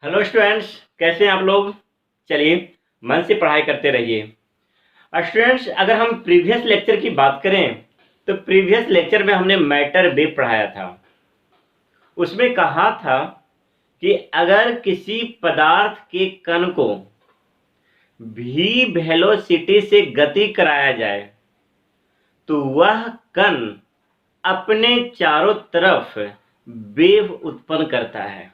Hello students, कैसे हैं आप लोग। चलिए, मन से पढ़ाई करते रहिए। स्टूडेंट्स, अगर हम प्रीवियस लेक्चर की बात करें तो प्रीवियस लेक्चर में हमने मैटर वेव पढ़ाया था। उसमें कहा था कि अगर किसी पदार्थ के कण को v वेलोसिटी से गति कराया जाए तो वह कण अपने चारों तरफ वेव उत्पन्न करता है।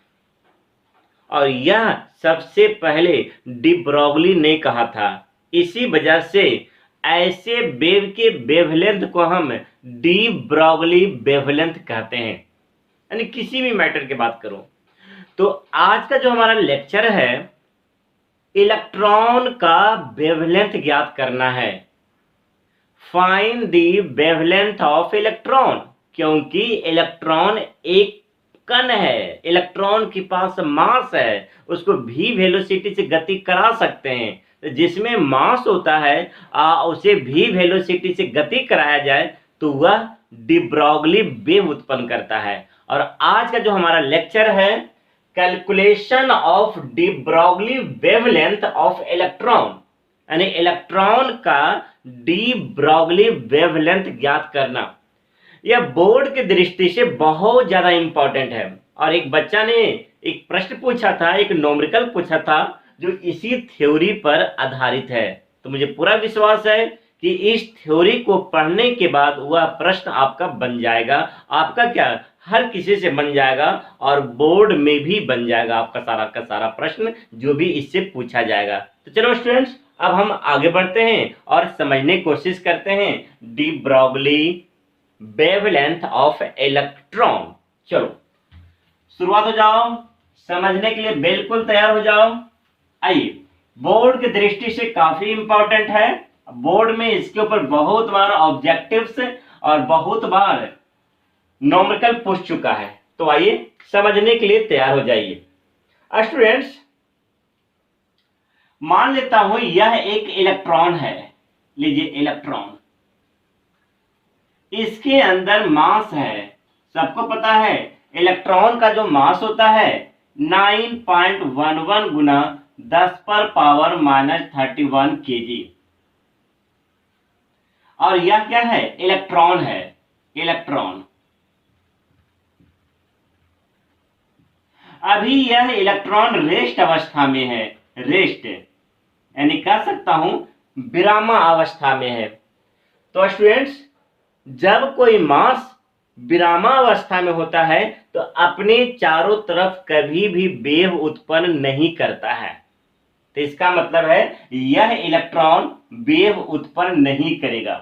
और यह सबसे पहले डी ब्रॉगली ने कहा था। इसी वजह से ऐसे वेव के वेवलेंथ को हम डी ब्रॉगली वेवलेंथ कहते हैं। यानी किसी भी मैटर की बात करो तो आज का जो हमारा लेक्चर है, इलेक्ट्रॉन का वेवलेंथ ज्ञात करना है। Find the wavelength of electron, क्योंकि इलेक्ट्रॉन एक कण है, इलेक्ट्रॉन के पास मास है, उसको भी वेलोसिटी से गति करा सकते हैं। तो जिसमें मास होता है उसे भी वेलोसिटी से गति कराया जाए तो वह डी ब्रॉगली वेव उत्पन्न करता है। और आज का जो हमारा लेक्चर है, calculation of de Broglie wavelength of electron, यानी इलेक्ट्रॉन का डी ब्रॉगली वेवलेंथ ज्ञात करना। यह बोर्ड की दृष्टि से बहुत ज्यादा इंपॉर्टेंट है। और एक बच्चा ने एक प्रश्न पूछा था, एक न्यूमेरिकल पूछा था जो इसी थ्योरी पर आधारित है। तो मुझे पूरा विश्वास है कि इस थ्योरी को पढ़ने के बाद वह प्रश्न आपका बन जाएगा। आपका क्या, हर किसी से बन जाएगा और बोर्ड में भी बन जाएगा आपका सारा का सारा प्रश्न जो भी इससे पूछा जाएगा। तो चलो स्टूडेंट्स, अब हम आगे बढ़ते हैं और समझने की कोशिश करते हैं de Broglie wavelength of electron. चलो शुरुआत हो जाओ, समझने के लिए बिल्कुल तैयार हो जाओ। आइए, बोर्ड की दृष्टि से काफी इंपॉर्टेंट है। बोर्ड में इसके ऊपर बहुत बार ऑब्जेक्टिव्स और बहुत बार न्यूमेरिकल पूछ चुका है। तो आइए समझने के लिए तैयार हो जाइए। स्टूडेंट्स, मान लेता हूं यह एक इलेक्ट्रॉन है। लीजिए इलेक्ट्रॉन, इसके अंदर मास है। सबको पता है इलेक्ट्रॉन का जो मास होता है 9.11 गुना 10⁻⁻31 kg। और यह क्या है, इलेक्ट्रॉन है। इलेक्ट्रॉन, अभी यह इलेक्ट्रॉन रेस्ट अवस्था में है। रेस्ट यानी कह सकता हूं विरामा अवस्था में है। तो स्टूडेंट्स, जब कोई मास विरामावस्था में होता है तो अपने चारों तरफ कभी भी वेव उत्पन्न नहीं करता है। तो इसका मतलब है यह इलेक्ट्रॉन वेव उत्पन्न नहीं करेगा।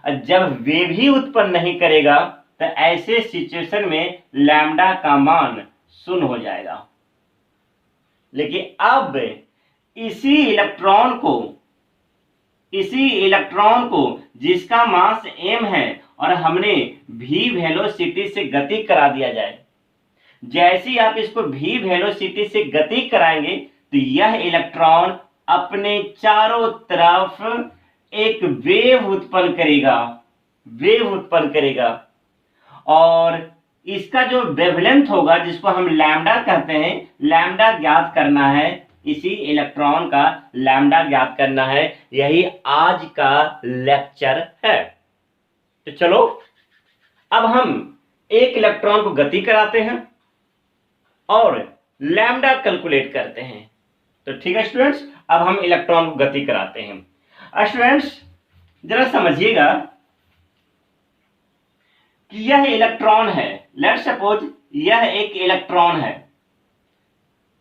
और जब वेव ही उत्पन्न नहीं करेगा तो ऐसे सिचुएशन में लैम्डा का मान 0 हो जाएगा। लेकिन अब इसी इलेक्ट्रॉन को जिसका मास m है और हमने v वेलोसिटी से गति करा दिया जाए, जैसे ही आप इसको v वेलोसिटी से गति कराएंगे तो यह इलेक्ट्रॉन अपने चारों तरफ एक वेव उत्पन्न करेगा। और इसका जो वेवलेंथ होगा, जिसको हम लैम्डा कहते हैं, लैम्डा ज्ञात करना है। इसी इलेक्ट्रॉन का लैम्डा ज्ञात करना है। यही आज का लेक्चर है। तो चलो अब हम एक इलेक्ट्रॉन को गति कराते हैं और लैम्डा कैलकुलेट करते हैं। तो ठीक है स्टूडेंट्स, अब हम इलेक्ट्रॉन को गति कराते हैं। स्टूडेंट्स, जरा समझिएगा कि यह इलेक्ट्रॉन है। लेट्स सपोज यह एक इलेक्ट्रॉन है।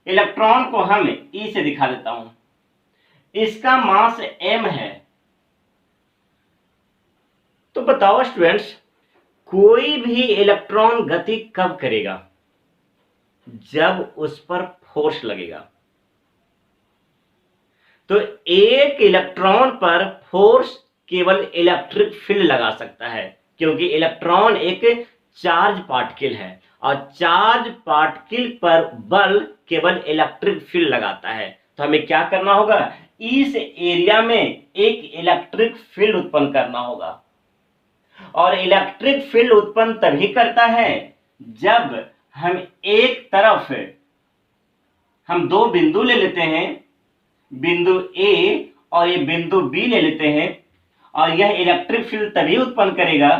इलेक्ट्रॉन को हम ई से दिखा देता हूं। इसका मास m है। तो बताओ स्टूडेंट्स, कोई भी इलेक्ट्रॉन गति कब करेगा? जब उस पर फोर्स लगेगा। तो एक इलेक्ट्रॉन पर फोर्स केवल इलेक्ट्रिक फील्ड लगा सकता है, क्योंकि इलेक्ट्रॉन एक चार्ज पार्टिकल है और चार्ज पार्टिकल पर बल केवल इलेक्ट्रिक फील्ड लगाता है। तो हमें क्या करना होगा, इस एरिया में एक इलेक्ट्रिक फील्ड उत्पन्न करना होगा। और इलेक्ट्रिक फील्ड उत्पन्न तभी करता है जब हम हम दो बिंदु ले लेते हैं, बिंदु ए और ये बिंदु बी ले लेते हैं, और यह इलेक्ट्रिक फील्ड तभी उत्पन्न करेगा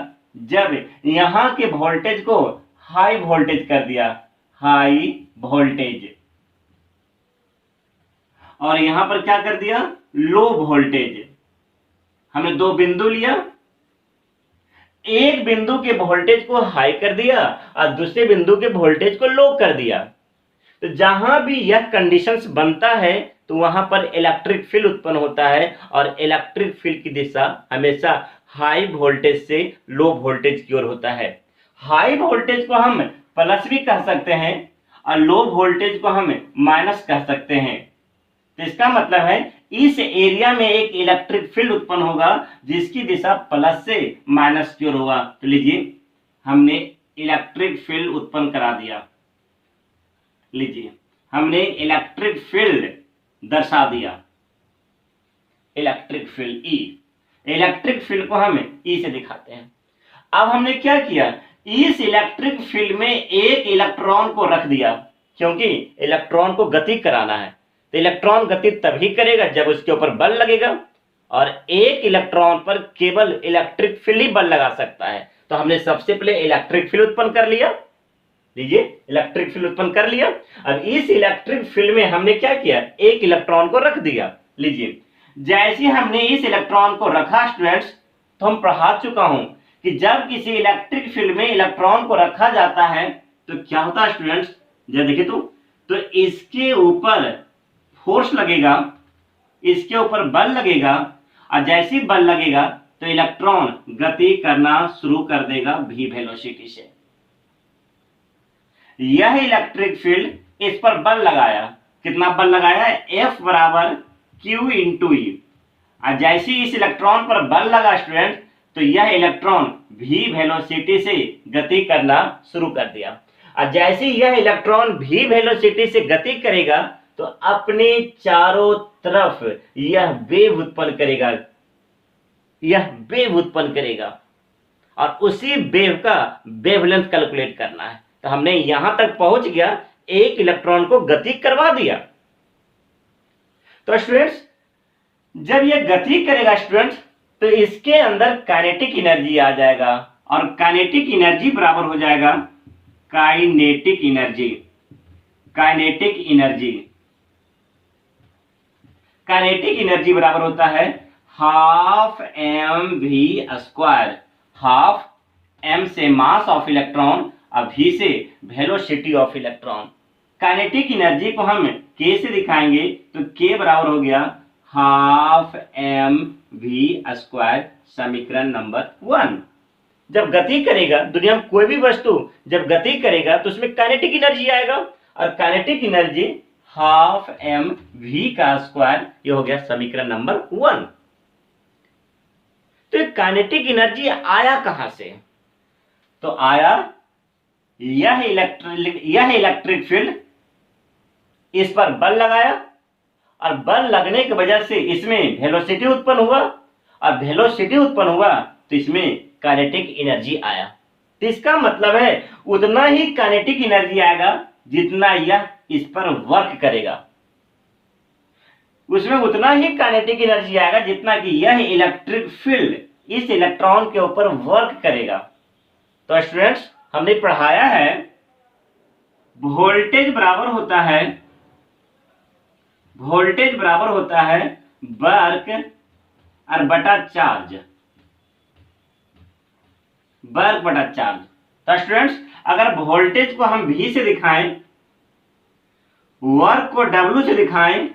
जब यहां के वोल्टेज को हाई वोल्टेज कर दिया, हाई वोल्टेज, और यहां पर क्या कर दिया, लो वोल्टेज। हमने दो बिंदु लिया, एक बिंदु के वोल्टेज को हाई कर दिया और दूसरे बिंदु के वोल्टेज को लो कर दिया। तो जहां भी यह कंडीशंस बनता है तो वहां पर इलेक्ट्रिक फील्ड उत्पन्न होता है, और इलेक्ट्रिक फील्ड की दिशा हमेशा हाई वोल्टेज से लो वोल्टेज की ओर होता है। हाई वोल्टेज को हम प्लस भी कह सकते हैं और लो वोल्टेज को हम माइनस कह सकते हैं। तो इसका मतलब है इस एरिया में एक इलेक्ट्रिक फील्ड उत्पन्न होगा जिसकी दिशा प्लस से माइनस की ओर होगा। तो लीजिए हमने इलेक्ट्रिक फील्ड उत्पन्न करा दिया, लीजिए हमने इलेक्ट्रिक फील्ड दर्शा दिया, electric field E. Electric field को हम ई से दिखाते हैं। अब हमने क्या किया, इस इलेक्ट्रिक फील्ड में एक इलेक्ट्रॉन को रख दिया, क्योंकि इलेक्ट्रॉन को गति कराना है। तो इलेक्ट्रॉन गति तभी करेगा जब उसके ऊपर बल लगेगा, और एक इलेक्ट्रॉन पर केवल इलेक्ट्रिक फील्ड ही बल लगा सकता है। तो हमने सबसे पहले इलेक्ट्रिक फील्ड उत्पन्न कर लिया, लीजिए इलेक्ट्रिक फील्ड उत्पन्न कर लिया। अब इस इलेक्ट्रिक फील्ड में हमने क्या किया, एक इलेक्ट्रॉन को रख दिया। लीजिए जैसे हमने इस इलेक्ट्रॉन को रखा स्टूडेंट्स, तो हम पढ़ा चुका हूं कि जब किसी इलेक्ट्रिक फील्ड में इलेक्ट्रॉन को रखा जाता है तो क्या होता है स्टूडेंट्स, जरा देखिए तो इसके ऊपर फोर्स लगेगा, इसके ऊपर बल लगेगा, और जैसे ही बल लगेगा तो इलेक्ट्रॉन गति करना शुरू कर देगा v वेलोसिटी से। यह इलेक्ट्रिक फील्ड इस पर बल लगाया, कितना बल लगाया, F बराबर Q इंटू ई। और जैसे ही इस इलेक्ट्रॉन पर बल लगा स्टूडेंट, तो यह इलेक्ट्रॉन v वेलोसिटी से गति करना शुरू कर दिया। और जैसे ही यह इलेक्ट्रॉन v वेलोसिटी से गति करेगा तो अपने चारों तरफ यह वेव उत्पन्न करेगा, यह वेव उत्पन्न करेगा, और उसी वेव का वेवलेंथ कैलकुलेट करना है। तो हमने यहां तक पहुंच गया, एक इलेक्ट्रॉन को गति करवा दिया। तो स्टूडेंट्स जब यह गति करेगा स्टूडेंट्स, तो इसके अंदर काइनेटिक एनर्जी आ जाएगा, और काइनेटिक एनर्जी बराबर हो जाएगा kinetic energy. Kinetic energy, kinetic energy बराबर होता है half m v square. Half m से मास ऑफ इलेक्ट्रॉन और v से velocity of electron. Kinetic energy को हम k से दिखाएंगे तो k बराबर हो गया हाफ एम वी स्क्वायर, समीकरण नंबर 1। जब गति करेगा दुनिया में कोई भी वस्तु जब गति करेगा तो उसमें काइनेटिक एनर्जी आएगा, और kinetic energy half m v का स्क्वायर, ये हो गया समीकरण नंबर 1। तो काइनेटिक एनर्जी आया कहां से, तो आया यह इलेक्ट्रिक फील्ड, इस पर बल लगाया, और बल लगने की वजह से इसमें वेलोसिटी उत्पन्न हुआ, और वेलोसिटी उत्पन्न हुआ तो इसमें काइनेटिक एनर्जी आया। तो इसका मतलब है उतना ही काइनेटिक एनर्जी आएगा जितना यह इस पर वर्क करेगा, उसमें उतना ही काइनेटिक एनर्जी आएगा जितना कि यह इलेक्ट्रिक फील्ड इस इलेक्ट्रॉन के ऊपर वर्क करेगा। तो स्टूडेंट्स हमने पढ़ाया है वोल्टेज बराबर होता है, वोल्टेज बराबर होता है वर्क और बटा चार्ज, वर्क बटा चार्ज। तो स्टूडेंट्स अगर वोल्टेज को हम V से दिखाएं, वर्क को W से दिखाएं,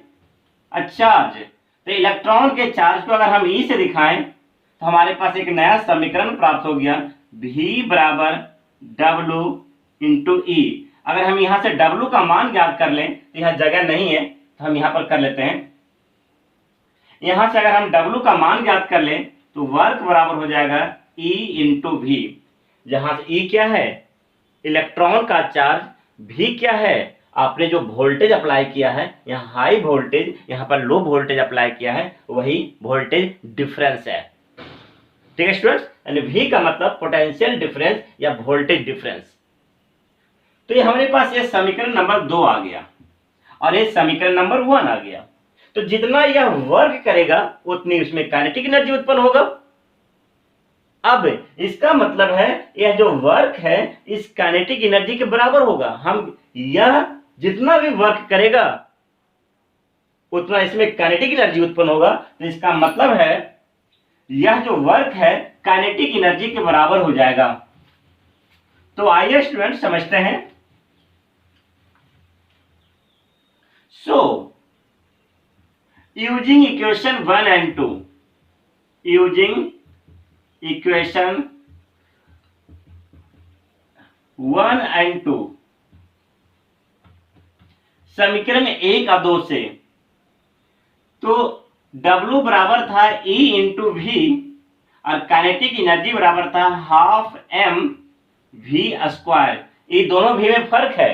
और चार्ज तो इलेक्ट्रॉन के चार्ज को अगर हम E से दिखाएं तो हमारे पास एक नया समीकरण प्राप्त हो गया, V बराबर W इंटू ई। अगर हम यहां से W का मान ज्ञात कर लें तो यहां जगह नहीं है तो हम यहां पर कर लेते हैं। यहां से अगर हम W का मान ज्ञात कर लें तो वर्क बराबर हो जाएगा E इंटू वी, जहां से E क्या है इलेक्ट्रॉन का चार्ज, V क्या है आपने जो वोल्टेज अप्लाई किया है, यहाँ हाई वोल्टेज यहाँ पर लो वोल्टेज अप्लाई किया है, वही वोल्टेज डिफरेंस है। ठीक है स्टूडेंट्स, यानी V का मतलब पोटेंशियल डिफरेंस या वोल्टेज डिफरेंस। तो ये हमारे पास ये समीकरण नंबर 2 आ गया। और ये समीकरण नंबर 1 आ गया। तो जितना यह वर्क करेगा उतनी उसमें काइनेटिक एनर्जी उत्पन्न होगा। अब इसका मतलब है यह जो वर्क है इस काइनेटिक एनर्जी के बराबर होगा। हम यह जितना भी वर्क करेगा उतना इसमें काइनेटिक एनर्जी उत्पन्न होगा। तो इसका मतलब है यह जो वर्क है काइनेटिक एनर्जी के बराबर हो जाएगा। तो आइए स्टूडेंट समझते हैं। So using equation 1 and 2, using equation 1 and 2, समीकरण 1 और 2 से, तो W बराबर था E इंटू V और काइनेटिक एनर्जी बराबर था हाफ m v स्क्वायर। ये दोनों भी में फर्क है।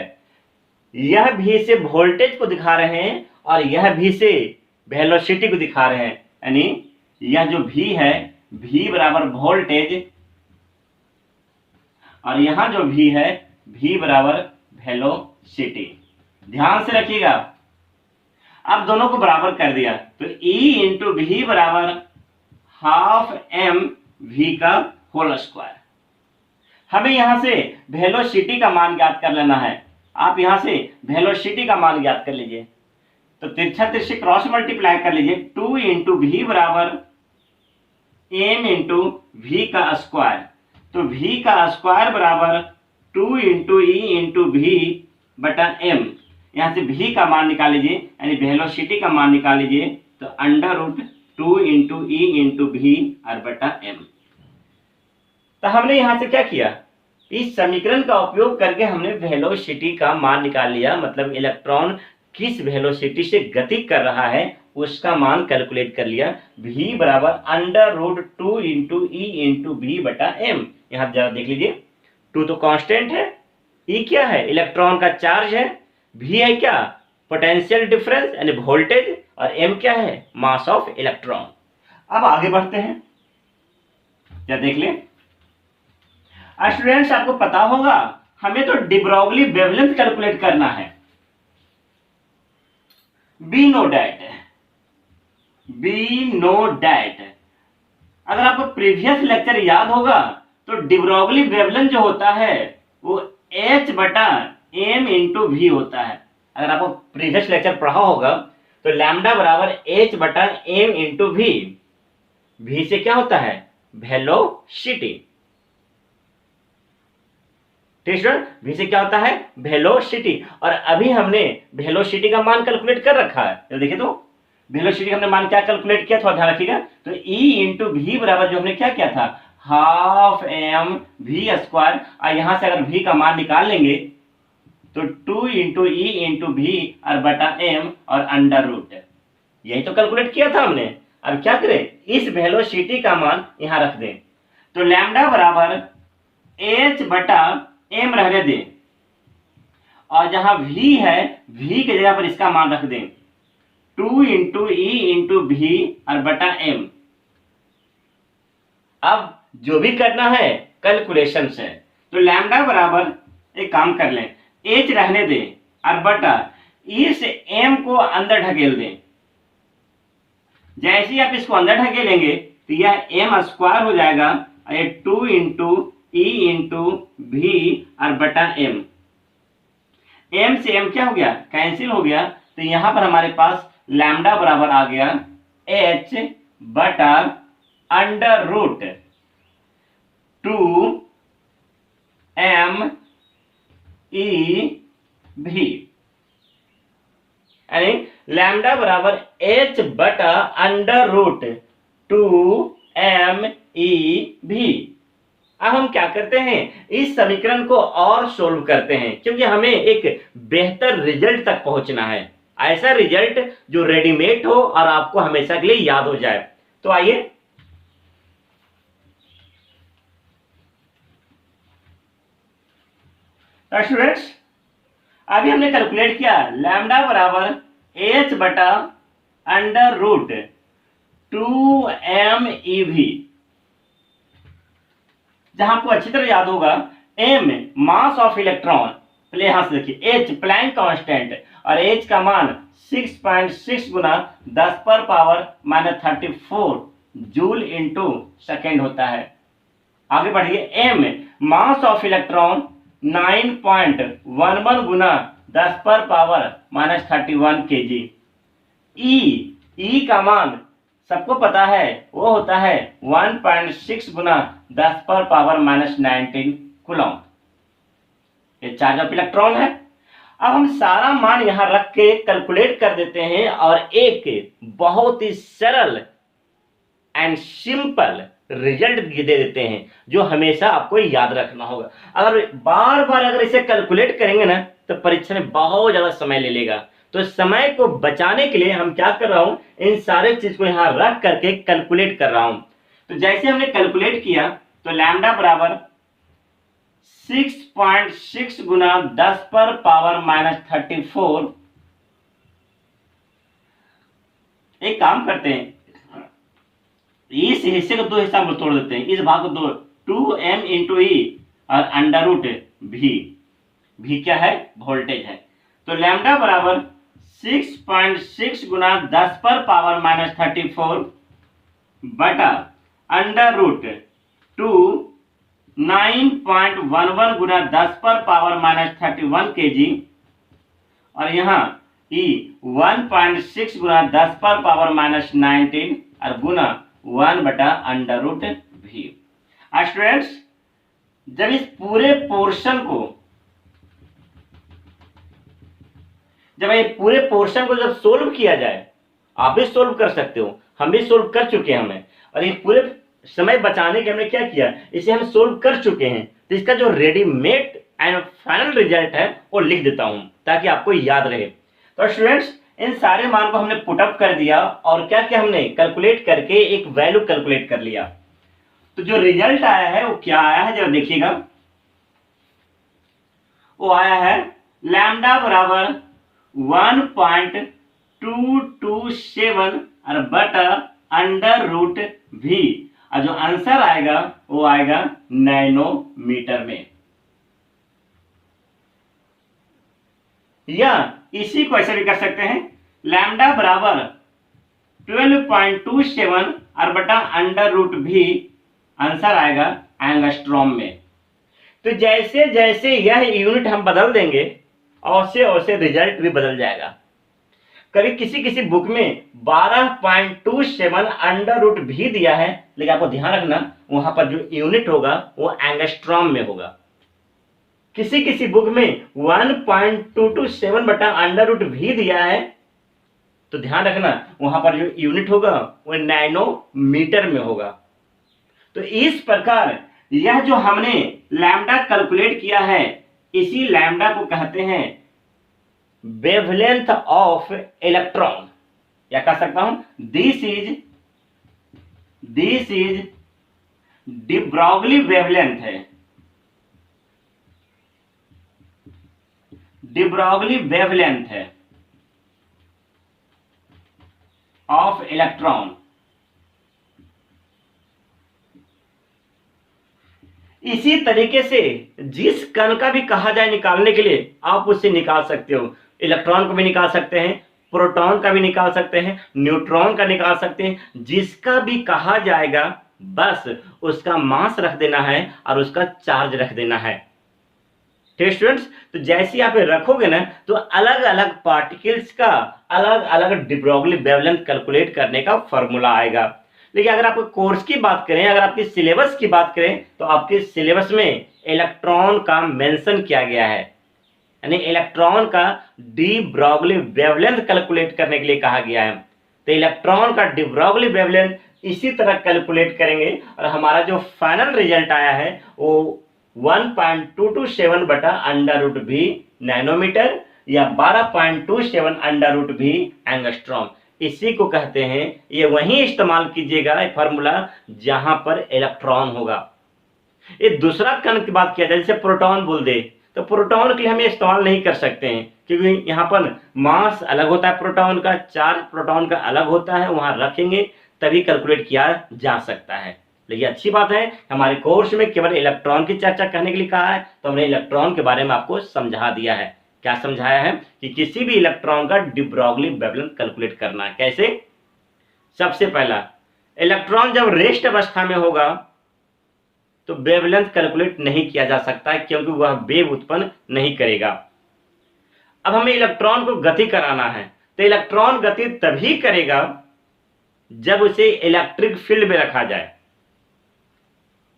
यह भी से वोल्टेज को दिखा रहे हैं और यह भी से वेलोसिटी को दिखा रहे हैं। यानी यह जो v है v बराबर वोल्टेज और यहां जो v है v बराबर वेलोसिटी। ध्यान से रखिएगा। अब दोनों को बराबर कर दिया तो E इंटू वी बराबर हाफ m v का होल स्क्वायर। हमें यहां से वेलोसिटी का मान ज्ञात कर लेना है। आप यहां से वेलोसिटी का मान ज्ञात कर लीजिए। तो तिरछा तिरछे क्रॉस मल्टीप्लाई कर लीजिए। 2 इंटू वी बराबर m इंटू वी का स्क्वायर। तो v का स्क्वायर बराबर 2 इंटू ई इंटू वी बटा m। यहां से v का मान निकाल लीजिए यानी वेलोसिटी का मान निकाल लीजिए। तो under root 2 into e into v और बटा m। तो हमने यहां से क्या किया, इस समीकरण का उपयोग करके हमने वेलोसिटी का मान निकाल लिया। मतलब इलेक्ट्रॉन किस वेलोसिटी से गति कर रहा है उसका मान कैलकुलेट कर लिया। v बराबर under root 2 into e into v बटा m। यहां जरा देख लीजिए, 2 तो कांस्टेंट है, e क्या है इलेक्ट्रॉन का चार्ज है, v है क्या पोटेंशियल डिफरेंस यानी वोल्टेज और m क्या है मास ऑफ इलेक्ट्रॉन। अब आगे बढ़ते हैं, क्या देख लें। स्टूडेंट्स आपको पता होगा हमें तो डी ब्रोगली वेवलेंथ कैलकुलेट करना है। बी नो डैट अगर आपको प्रीवियस लेक्चर याद होगा तो डी ब्रोगली वेवलेंथ जो होता है वो h बटा m इंटू वी होता है। अगर आपको प्रीवियस लेक्चर पढ़ा होगा तो लैम्डा बराबर h बटा m इंटू वी से क्या होता है वेलोसिटी। ठीक है, v से क्या होता है वेलोसिटी। और अभी हमने वेलोसिटी का मान कैलकुलेट कर रखा है। तो देखिए, तो वेलोसिटी हमने मान क्या कैलकुलेट किया, थोड़ा ध्यान रखिएगा। तो E इंटू वी बराबर जो हमने क्या किया था हाफ m v स्क्वायर। और यहां से अगर v का मान निकाल लेंगे तो 2 इंटू ई इंटू वी और बटा m और अंडर रूट। यही तो कैलकुलेट किया था हमने। अब क्या करें, इस वेलोसिटी का मान यहां रख दें। तो लैम्डा बराबर h बटा m रहने दें और जहां v है v की जगह पर इसका मान रख दें 2 इंटू ई इंटू वी और बटा m। अब जो भी करना है कैलकुलेशन से। तो लैम्डा बराबर एक काम कर लें, h रहने दें और बटा e से m को अंदर ढकेल दें। जैसे ही आप इसको अंदर ढकेलेंगे तो यह m स्क्वायर हो जाएगा और ये 2 इंटू ई इंटू वी और बटा m। m से m क्या हो गया कैंसिल हो गया। तो यहां पर हमारे पास लैम्डा बराबर आ गया h बटा under root 2 m e v। यानी लैम्डा बराबर h बटा under root 2 m e v। अब हम क्या करते हैं, इस समीकरण को और सोल्व करते हैं क्योंकि हमें एक बेहतर रिजल्ट तक पहुंचना है। ऐसा रिजल्ट जो रेडीमेड हो और आपको हमेशा के लिए याद हो जाए। तो आइए, स्टूडेंट्स अभी हमने कैलकुलेट किया लैम्डा बराबर h बटा under root 2 m e v। जहां आपको अच्छी तरह याद होगा m मास ऑफ इलेक्ट्रॉन पहले यहां से देखिए एच प्लैंक कांस्टेंट, और एच का मान 6.6 गुना 10 पर power minus 34 joule into second होता है। आगे बढ़िए, एम मास ऑफ इलेक्ट्रॉन 9.11 गुना 10 पर पावर माइनस 31 केजी। ई का मान सबको पता है, वो होता है 1.6 गुना 10 पर पावर माइनस 19 कूलम। ये चार्ज ऑफ इलेक्ट्रॉन है। अब हम सारा मान यहां रख के कैलकुलेट कर देते हैं और एक बहुत ही सरल एंड सिंपल रिजल्ट दे देते हैं जो हमेशा आपको याद रखना होगा। अगर बार बार अगर इसे कैलकुलेट करेंगे ना तो परीक्षा में बहुत ज्यादा समय ले लेगा। तो समय को बचाने के लिए हम क्या कर रहा हूं, इन सारे चीज को यहां रख करके कैलकुलेट कर रहा हूं। तो जैसे हमने कैलकुलेट किया तो लैम्डा बराबर 6.6 गुना 10 पर पावर माइनस 34। एक काम करते हैं, इस हिस्से को दो हिस्सा में तोड़ देते हैं, इस भाग को दो, 2m इंटू ई और अंडर रूट भी क्या है, वोल्टेज है। तो लैम्डा बराबर 6.6 गुना 10 पर पावर माइनस 34 बटा अंडर रूट 2 9.11 गुना 10 पर पावर माइनस 31 केजी, और यहाँ ई 1.6 गुना 10 पर पावर माइनस 19 और गुना 1 बटा अंडर रूट भी। स्टूडेंट्स, जब इस पूरे पोर्शन को जब सोल्व किया जाए, आप भी सोल्व कर सकते हो, हम भी सोल्व कर चुके हैं हमें, और ये पूरे समय बचाने के हमने क्या किया, इसे हम सोल्व कर चुके हैं। तो इसका जो रेडीमेड एंड फाइनल रिजल्ट है वो लिख देता हूं ताकि आपको याद रहे। तो स्टूडेंट्स, इन सारे मान को हमने पुटअप कर दिया और क्या क्या हमने कैलकुलेट करके एक वैल्यू कैलकुलेट कर लिया। तो जो रिजल्ट आया है वो क्या आया है, जरा देखिएगा। वो आया है लैम्डा बराबर 1.227 और बटा अंडर रूट भी, और जो आंसर आएगा वो आएगा नैनोमीटर में। या इसी को ऐसे भी कर सकते हैं, लैम्डा बराबर 12.27 और बटा अंडर रूट भी, आंसर आएगा एंगस्ट्रॉम में। तो जैसे जैसे यह यूनिट हम बदल देंगे वैसे वैसे रिजल्ट भी बदल जाएगा। कभी किसी किसी बुक में 12.27 अंडर रूट भी दिया है, लेकिन आपको ध्यान रखना वहां पर जो यूनिट होगा वो एंगस्ट्रॉम में होगा। किसी किसी बुक में 1.227 बटा अंडर रूट भी दिया है, तो ध्यान रखना वहां पर जो यूनिट होगा वो नैनोमीटर में होगा। तो इस प्रकार यह जो हमने लैम्डा कैलकुलेट किया है, इसी लैम्डा को कहते हैं वेवलेंथ ऑफ इलेक्ट्रॉन, या कह सकता हूं this is de Broglie wavelength है, डी ब्रॉगली वेवलेंथ है ऑफ इलेक्ट्रॉन। इसी तरीके से जिस कण का भी कहा जाए निकालने के लिए आप उससे निकाल सकते हो। इलेक्ट्रॉन को भी निकाल सकते हैं, प्रोटॉन का भी निकाल सकते हैं, न्यूट्रॉन का निकाल सकते हैं, जिसका भी कहा जाएगा बस उसका मास रख देना है और उसका चार्ज रख देना है। ठीक स्टूडेंट्स, तो जैसे आप रखोगे ना तो अलग अलग पार्टिकल्स का अलग अलग डी ब्रॉगली वेवलेंथ कैलकुलेट करने का फॉर्मूला आएगा। लेकिन अगर आप कोर्स की बात करें, अगर आपकी सिलेबस की बात करें, तो आपके सिलेबस में इलेक्ट्रॉन का मेंशन किया गया है, यानी इलेक्ट्रॉन का डी ब्रॉगली वेवलेंथ कैलकुलेट करने के लिए कहा गया है। तो इलेक्ट्रॉन का डी ब्रॉगली वेवलेंथ इसी तरह कैलकुलेट करेंगे और हमारा जो फाइनल रिजल्ट आया है वो 1.227 बटा अंडर रूट भी नैनोमीटर या 12.27 अंडर रूट भी एंगस्ट्रॉम, इसी को कहते हैं। ये वहीं इस्तेमाल कीजिएगा फॉर्मूला जहां पर इलेक्ट्रॉन होगा। ये दूसरा कण की बात किया जाए, जैसे प्रोटॉन बोल दे, तो प्रोटॉन के लिए हम ये इस्तेमाल नहीं कर सकते हैं क्योंकि यहाँ पर मास अलग होता है, प्रोटॉन का चार्ज प्रोटॉन का अलग होता है, वहां रखेंगे तभी कैलकुलेट किया जा सकता है। देखिए अच्छी बात है, हमारे कोर्स में केवल इलेक्ट्रॉन की चर्चा करने के लिए कहा है, तो हमने इलेक्ट्रॉन के बारे में आपको समझा दिया है। क्या समझाया है कि किसी भी इलेक्ट्रॉन का डी ब्रॉगली वेवलेंथ कैलकुलेट करना है। कैसे? सबसे पहला, इलेक्ट्रॉन जब रेस्ट अवस्था में होगा तो वेवलेंथ कैलकुलेट नहीं किया जा सकता है, क्योंकि वह वेव उत्पन्न नहीं करेगा। अब हमें इलेक्ट्रॉन को गति कराना है, तो इलेक्ट्रॉन गति तभी करेगा जब उसे इलेक्ट्रिक फील्ड में रखा जाए।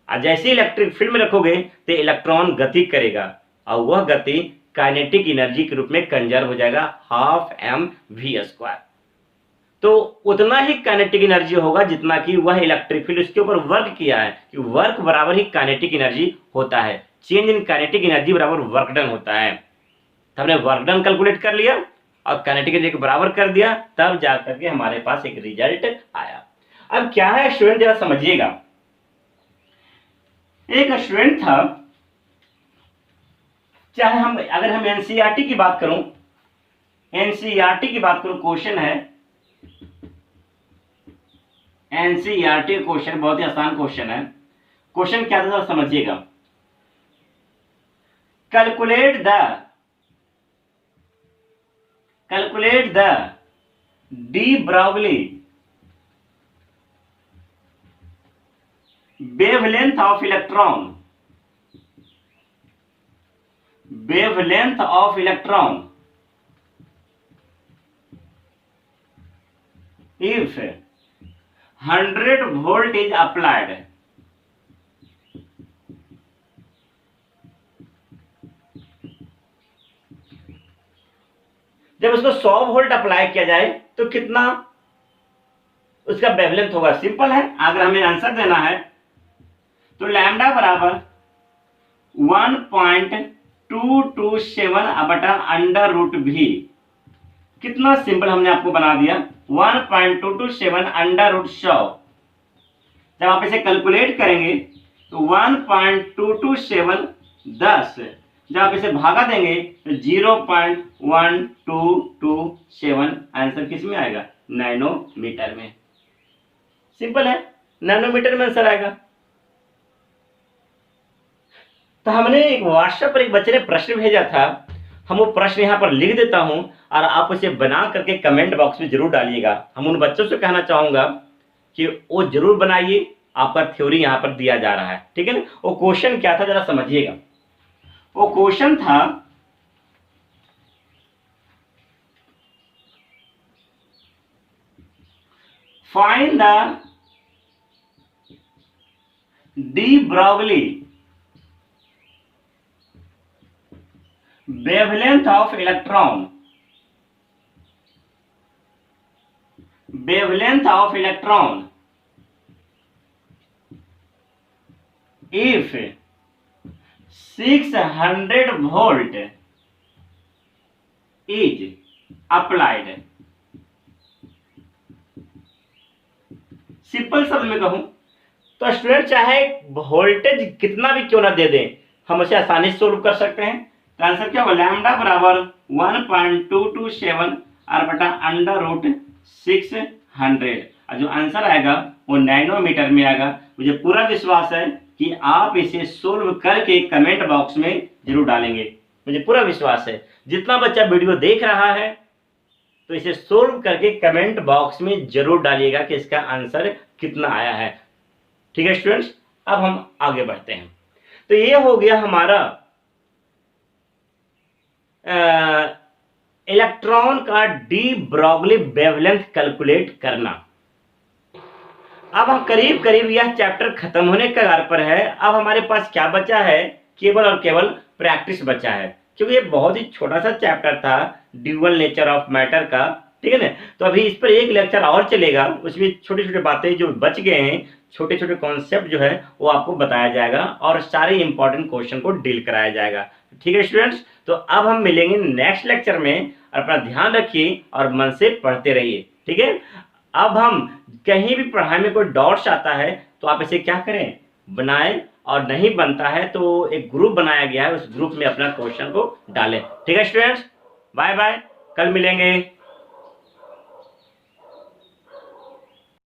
और जैसे इलेक्ट्रिक फील्ड में रखोगे तो इलेक्ट्रॉन गति करेगा, और वह गति काइनेटिक एनर्जी के रूप में कंजर्व हो जाएगा, 12mv²। तो उतना ही काइनेटिक एनर्जी होगा जितना कि वह इलेक्ट्रिक फील्ड उसके ऊपर वर्क किया है, कि वर्क बराबर ही काइनेटिक एनर्जी होता है। चेंज इन काइनेटिक एनर्जी बराबर वर्क डन होता है। तो हमने वर्क डन कैलकुलेट कर लिया और काइनेटिक एनर्जी के बराबर कर दिया, तब जाकर के हमारे पास एक रिजल्ट आया। अब क्या है स्टूडेंट, जरा समझिएगा। एक स्टूडेंट था, चाहे अगर हम एनसीईआरटी की बात करूं, क्वेश्चन है एनसीईआरटी क्वेश्चन, बहुत ही आसान क्वेश्चन है। क्वेश्चन क्या था समझिएगा। Calculate the de Broglie wavelength of electron if 100 volt is applied, जब उसको 100 वोल्ट अप्लाई किया जाए तो कितना उसका वेवलेंथ होगा। सिंपल है, अगर हमें आंसर देना है तो लैम्डा बराबर 1.227/√v। कितना सिंपल हमने आपको बना दिया, 1.227/100। जब आप इसे कैलकुलेट करेंगे तो 1.227 10, जब आप इसे भागा देंगे तो 0.1227 आंसर किस में आएगा, नैनोमीटर में। सिंपल है, नैनोमीटर में आंसर आएगा। तो हमने एक व्हाट्सएप पर एक बच्चे ने प्रश्न भेजा था, हम वो प्रश्न यहाँ पर लिख देता हूं और आप उसे बना करके कमेंट बॉक्स में जरूर डालिएगा। हम उन बच्चों से कहना चाहूंगा कि वो जरूर बनाइए, आपका थ्योरी यहाँ पर दिया जा रहा है, ठीक है ना। वो क्वेश्चन क्या था जरा समझिएगा। वो क्वेश्चन था, find the de Broglie wavelength of electron if 600 volt is applied। Simple शब्द में कहूं तो स्टूडेंट चाहे वोल्टेज कितना भी क्यों ना दे दें, हम उसे आसानी से सोल्व कर सकते हैं। तो आंसर क्या होगा, लैम्डा बराबर 1.227/√600, और जो आंसर आएगा वो नैनोमीटर में आएगा। मुझे पूरा विश्वास है कि आप इसे सोल्व करके कमेंट बॉक्स में जरूर डालेंगे, मुझे पूरा विश्वास है। जितना बच्चा वीडियो देख रहा है तो इसे सोल्व करके कमेंट बॉक्स में जरूर डालिएगा कि इसका आंसर कितना आया है। ठीक है स्टूडेंट्स, अब हम आगे बढ़ते हैं। तो ये हो गया हमारा इलेक्ट्रॉन का डी ब्रॉगली वेवलेंथ कैलकुलेट करना। अब हम करीब करीब यह चैप्टर खत्म होने के कगार पर है। अब हमारे पास क्या बचा है, केवल और केवल प्रैक्टिस बचा है, क्योंकि ये बहुत ही छोटा सा चैप्टर था ड्यूअल नेचर ऑफ मैटर का, ठीक है ना। तो अभी इस पर एक लेक्चर और चलेगा, उसमें छोटी छोटी बातें जो बच गए हैं, छोटे छोटे कॉन्सेप्ट जो है वो आपको बताया जाएगा और सारे इंपॉर्टेंट क्वेश्चन को डील कराया जाएगा। ठीक है स्टूडेंट्स, तो अब हम मिलेंगे नेक्स्ट लेक्चर में। अपना ध्यान रखिए और मन से पढ़ते रहिए, ठीक है। अब हम कहीं भी पढ़ाई में कोई डाउट्स आता है तो आप इसे क्या करें, बनाएं, और नहीं बनता है तो एक ग्रुप बनाया गया है, उस ग्रुप में अपना क्वेश्चन को डालें। ठीक है स्टूडेंट्स, बाय बाय, कल मिलेंगे।